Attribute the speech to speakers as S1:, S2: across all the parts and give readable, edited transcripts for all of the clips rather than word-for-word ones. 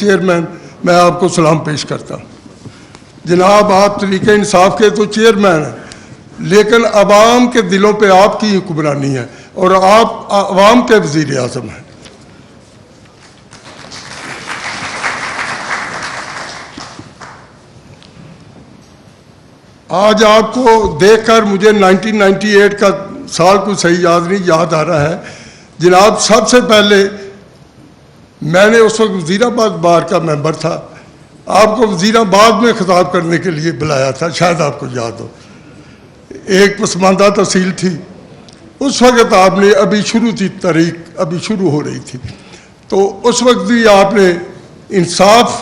S1: Chairman میں آپ کو سلام پیش کرتا ہوں۔ جناب آپ تحریک انصاف کے تو چیئرمین ہیں، لیکن عوام کے دلوں پہ آپ کی حکمرانی ہے اور آپ عوام کے وزیر اعظم ہیں۔ آج آپ کو دیکھ کر مجھے 1998 کا سال کو صحیح یاد نہیں، یاد آ رہا ہے جناب۔ سب سے پہلے میں نے اس وقت وزیر آباد بار کا ممبر تھا، آپ کو وزیر آباد میں خطاب کرنے کے لیے بلایا تھا، شاید آپ کو یاد ہو۔ ایک پسماندہ تحصیل تھی اس وقت، آپ نے ابھی شروع تھی تحریک، ابھی شروع ہو رہی تھی، تو اس وقت بھی آپ نے انصاف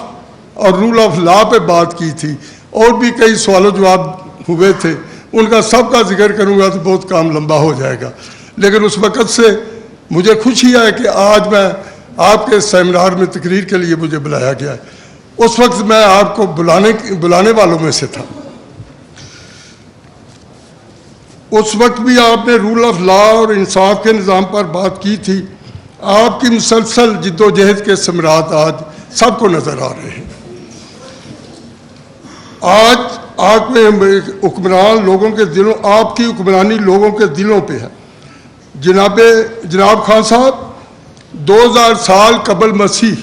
S1: اور رول آف لا پہ بات کی تھی، اور بھی کئی سوال و جواب ہوئے تھے، ان کا سب کا ذکر کروں گا تو بہت کام لمبا ہو جائے گا۔ لیکن اس وقت سے مجھے خوشی ہے کہ آج میں آپ کے سیمینار میں تقریر کے لیے مجھے بلایا گیا ہے۔ اس وقت میں آپ کو بلانے والوں میں سے تھا۔ اس وقت بھی آپ نے رول آف لا اور انصاف کے نظام پر بات کی تھی۔ آپ کی مسلسل جد و جہد کے ثمرات آج سب کو نظر آ رہے ہیں۔ آج آپ میں حکمران لوگوں کے دلوں، آپ کی حکمرانی لوگوں کے دلوں پہ ہے۔ جناب خان صاحب، 2000 سال قبل مسیح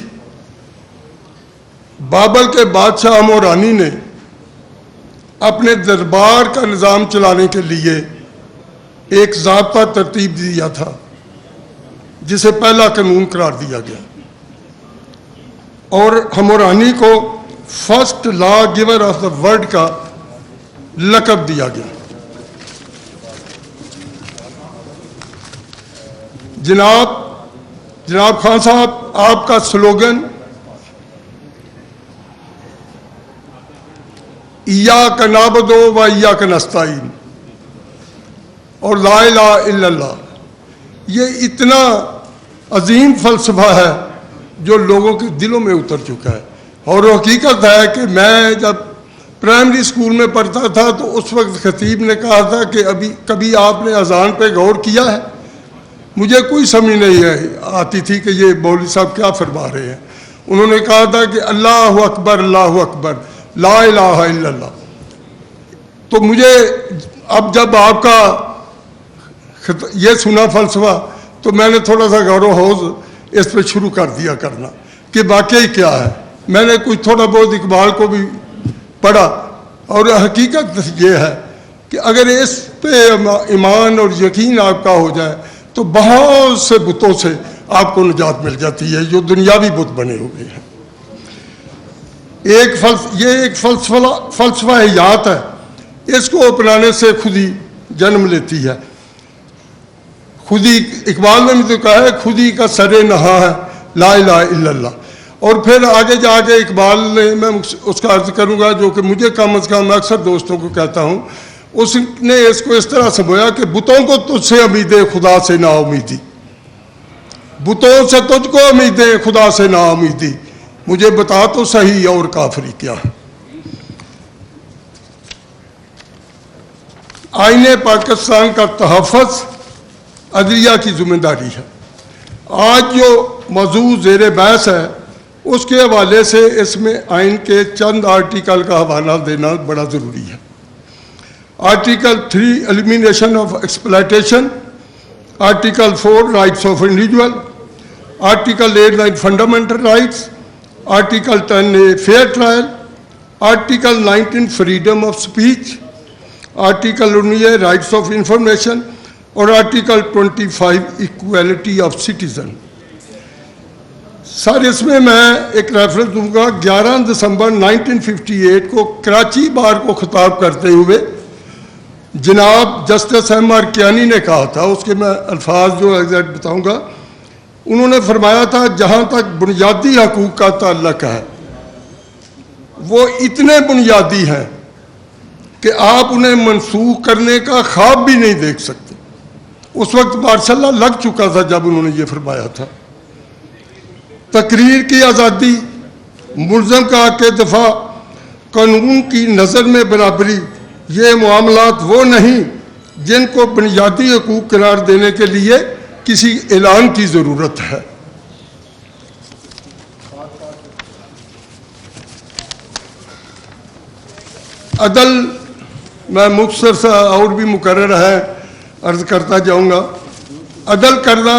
S1: بابل کے بادشاہ ہمورانی نے اپنے دربار کا نظام چلانے کے لیے ایک ضابطہ ترتیب دیا تھا، جسے پہلا قانون قرار دیا گیا، اور ہمورانی کو first law giver of the world کا لقب دیا گیا۔ جناب خان صاحب، آپ کا سلوگن ایاک نعبد و ایاک نستعین اور لا الہ الا اللہ، یہ اتنا عظیم فلسفہ ہے جو لوگوں کے دلوں میں اتر چکا ہے۔ اور حقیقت ہے کہ میں جب پرائمری اسکول میں پڑھتا تھا تو اس وقت خطیب نے کہا تھا کہ کبھی آپ نے اذان پہ غور کیا ہے؟ مجھے کوئی سمجھ نہیں آتی تھی کہ یہ مولوی صاحب کیا فرما رہے ہیں۔ انہوں نے کہا تھا کہ اللہ اکبر اللہ اکبر لا الہ الا اللہ۔ تو مجھے اب جب آپ کا یہ سنا فلسفہ تو میں نے تھوڑا سا غور و خوض اس پہ شروع کر دیا کرنا کہ واقعی کیا ہے۔ میں نے کچھ تھوڑا بہت اقبال کو بھی پڑھا، اور حقیقت یہ ہے کہ اگر اس پہ ایمان اور یقین آپ کا ہو جائے تو بہت سے بتوں سے آپ کو نجات مل جاتی ہے جو دنیاوی بت بنے ہوئے ہیں۔ یہ ایک فلسفہ حیات ہے، اس کو اپنانے سے خودی جنم لیتی ہے۔ خودی، اقبال نے بھی تو کہا ہے خودی کا سر نہا ہے لا الہ الا اللہ۔ اور پھر آگے جا کے اقبال نے، میں اس کا عرض کروں گا جو کہ مجھے کم از کم میں اکثر دوستوں کو کہتا ہوں، اس نے اس کو اس طرح سمجھا کہ بتوں کو تجھ سے امیدیں خدا سے نا امیدی، بتوں سے تجھ کو امیدیں خدا سے نا امیدی، مجھے بتا تو صحیح اور کافری کیا ہے۔ آئین پاکستان کا تحفظ عدلیہ کی ذمہ داری ہے۔ آج جو موضوع زیر بحث ہے اس کے حوالے سے اس میں آئین کے چند آرٹیکل کا حوالہ دینا بڑا ضروری ہے۔ Article 3 elimination of exploitation, article 4 rights of individual, article 8 fundamental rights, article 10 fair trial, article 19 freedom of speech, article 19 rights of information, اور article 25 equality of citizen. Sir اس میں ایک ریفرنس دوں گا، 11 دسمبر 1958 کو کراچی بار کو خطاب کرتے ہوئے جناب جسٹس ایم آر کیانی نے کہا تھا، اس کے میں الفاظ جو ایگزیکٹ بتاؤں گا، انہوں نے فرمایا تھا جہاں تک بنیادی حقوق کا تعلق ہے وہ اتنے بنیادی ہیں کہ آپ انہیں منسوخ کرنے کا خواب بھی نہیں دیکھ سکتے۔ اس وقت ماشاءاللہ لگ چکا تھا جب انہوں نے یہ فرمایا تھا۔ تقریر کی آزادی، ملزم کا حق دفاع، قانون کی نظر میں برابری، یہ معاملات وہ نہیں جن کو بنیادی حقوق قرار دینے کے لیے کسی اعلان کی ضرورت ہے۔ عدل میں مختصر سا اور بھی مقرر ہے عرض کرتا جاؤں گا. عدل کرنا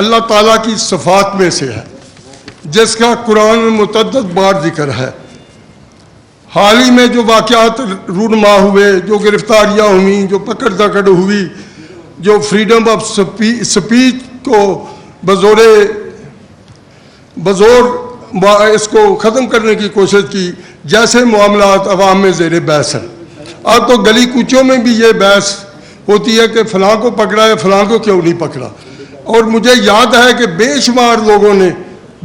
S1: اللہ تعالیٰ کی صفات میں سے ہے جس کا قرآن میں متعدد بار ذکر ہے. حال ہی میں جو واقعات رونما ہوئے, جو گرفتاریاں ہوئیں, جو پکڑ دکڑ ہوئی, جو فریڈم آف سپیچ کو بزور اس کو ختم کرنے کی کوشش کی, جیسے معاملات عوام میں زیر بحث ہیں. اب تو گلی کوچوں میں بھی یہ بحث ہوتی ہے کہ فلاں کو پکڑا ہے, فلاں کو کیوں نہیں پکڑا. اور مجھے یاد ہے کہ بے شمار لوگوں نے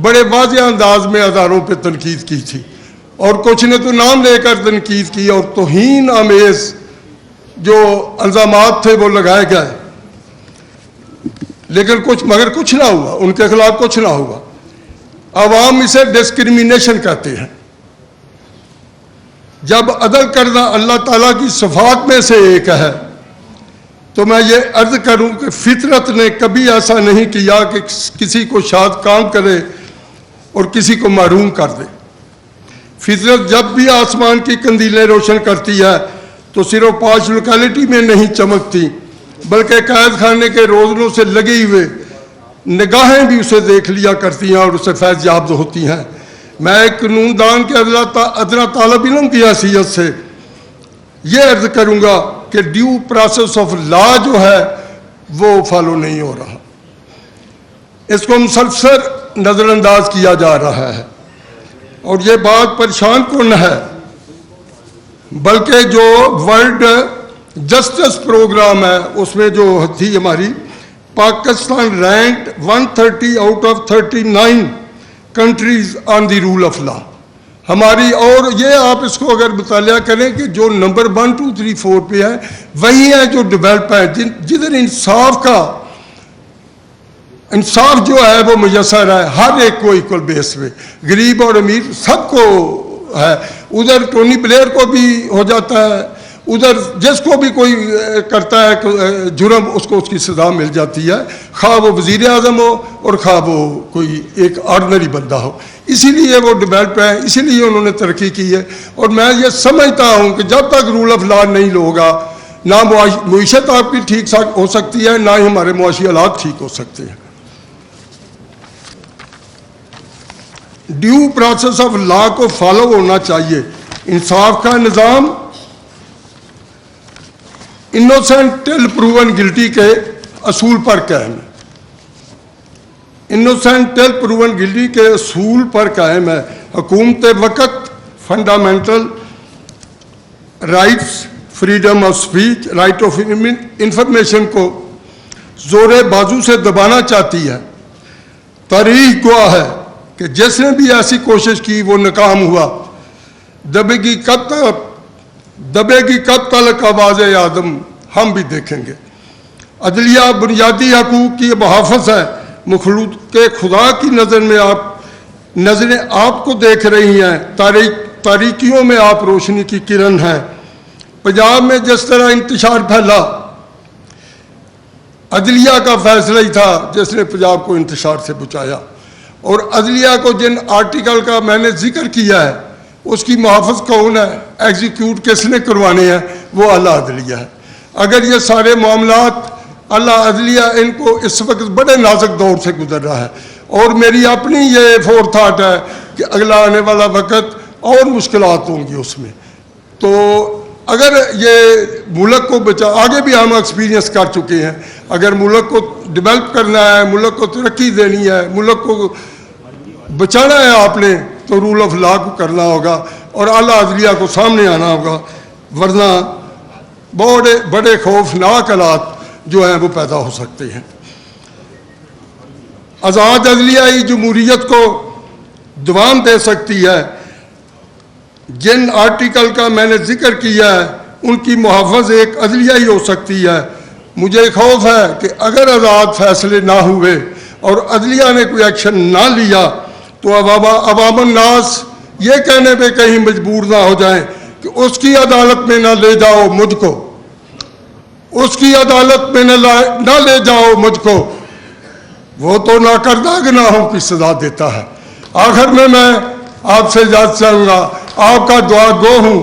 S1: بڑے واضح انداز میں اداروں پہ تنقید کی تھی, اور کچھ نے تو نام لے کر تنقید کی, اور توہین آمیز جو الزامات تھے وہ لگائے گئے, لیکن مگر کچھ نہ ہوا, ان کے خلاف کچھ نہ ہوا. عوام اسے ڈسکریمنیشن کہتے ہیں. جب عدل کرنا اللہ تعالیٰ کی صفات میں سے ایک ہے تو میں یہ عرض کروں کہ فطرت نے کبھی ایسا نہیں کیا کہ کسی کو شاد کام کرے اور کسی کو محروم کر دے. فطرت جب بھی آسمان کی قندیلیں روشن کرتی ہے تو صرف 5 لوکیلٹی میں نہیں چمکتی, بلکہ قید خانے کے روزنوں سے لگے ہوئے نگاہیں بھی اسے دیکھ لیا کرتی ہیں اور اسے فیض یاب ہوتی ہیں. میں ایک قانون دان کے ادنا طالب علم کی حیثیت سے یہ عرض کروں گا کہ ڈیو پروسیس آف لا جو ہے وہ فالو نہیں ہو رہا, اس کو مسلسل نظر انداز کیا جا رہا ہے, اور یہ بات پریشان کن ہے. بلکہ جو ورلڈ جسٹس پروگرام ہے اس میں جو تھی ہماری, Pakistan ranked 130 out of 39 countries on the rule of law. ہماری, اور یہ آپ اس کو اگر مطالعہ کریں کہ جو نمبر 1 2 3 4 پہ ہے وہی ہیں جو ڈیولپ ہیں, جدھر انصاف جو ہے وہ میسر ہے ہر ایک کو ایکول بیس پہ, غریب اور امیر سب کو ہے. ادھر ٹونی بلیئر کو بھی ہو جاتا ہے, ادھر جس کو بھی کوئی کرتا ہے جرم اس کو اس کی سزا مل جاتی ہے, خواہ وہ وزیر اعظم ہو اور خواہ وہ کوئی ایک آرڈنری بندہ ہو. اسی لیے وہ ڈیولپ ہے, اسی لیے انہوں نے ترقی کی ہے. اور میں یہ سمجھتا ہوں کہ جب تک رول آف لا نہیں ہوگا نہ معیشت آپ کی ٹھیک ہو سکتی ہے, نہ ہی ہمارے معاشی حالات ٹھیک ہو سکتے ہیں. ڈیو پروسیس آف لا کو فالو ہونا چاہیے. انصاف کا نظام انوسینٹ ٹل پروون گلٹی کے اصول پر قائم ہے. انوسینٹ ٹل پروون گلٹی کے اصول پر قائم ہے. حکومت وقت fundamental rights, freedom of speech, right of information کو زور بازو سے دبانا چاہتی ہے. تاریخ گواہ ہے کہ جس نے بھی ایسی کوشش کی وہ ناکام ہوا. دبے گی کب تلک آواز آدم, ہم بھی دیکھیں گے. عدلیہ بنیادی حقوق کی محافظ ہے. مخلوق کے خدا کی نظریں آپ کو دیکھ رہی ہیں. تاریکیوں میں آپ روشنی کی کرن ہیں. پنجاب میں جس طرح انتشار پھیلا, عدلیہ کا فیصلہ ہی تھا جس نے پنجاب کو انتشار سے بچایا. اور عدلیہ کو جن آرٹیکل کا میں نے ذکر کیا ہے اس کی محافظ کون ہے, ایگزیکیوٹ کس نے کروانے ہیں, وہ اعلیٰ عدلیہ ہے. اگر یہ سارے معاملات اعلیٰ عدلیہ ان کو اس وقت بڑے نازک دور سے گزر رہا ہے, اور میری اپنی یہ فور تھاٹ ہے کہ اگلا آنے والا وقت اور مشکلات ہوں گی اس میں. تو اگر یہ ملک کو آگے بھی ہم ایکسپیرینس کر چکے ہیں, اگر ملک کو ڈیولپ کرنا ہے, ملک کو ترقی دینی ہے, ملک کو بچانا ہے آپ نے, تو رول آف لا کو کرنا ہوگا اور اعلیٰ عدلیہ کو سامنے آنا ہوگا, ورنہ بڑے خوفناک حالات جو ہیں وہ پیدا ہو سکتے ہیں. آزاد عدلیہ ہی جمہوریت کو دوام دے سکتی ہے. جن آرٹیکل کا میں نے ذکر کیا ہے ان کی محافظ ایک عدلیہ ہی ہو سکتی ہے. مجھے خوف ہے کہ اگر آزاد فیصلے نہ ہوئے اور عدلیہ نے کوئی ایکشن نہ لیا تو عوام الناس یہ کہنے پہ کہیں مجبور نہ ہو جائیں کہ اس کی عدالت میں نہ لے جاؤ مجھ کو, اس کی عدالت میں نہ لے جاؤ مجھ کو, وہ تو ناکردہ گناہوں کی سزا دیتا ہے. آخر میں آپ سے اجازت چاہوں گا, آپ کا دعا گو ہوں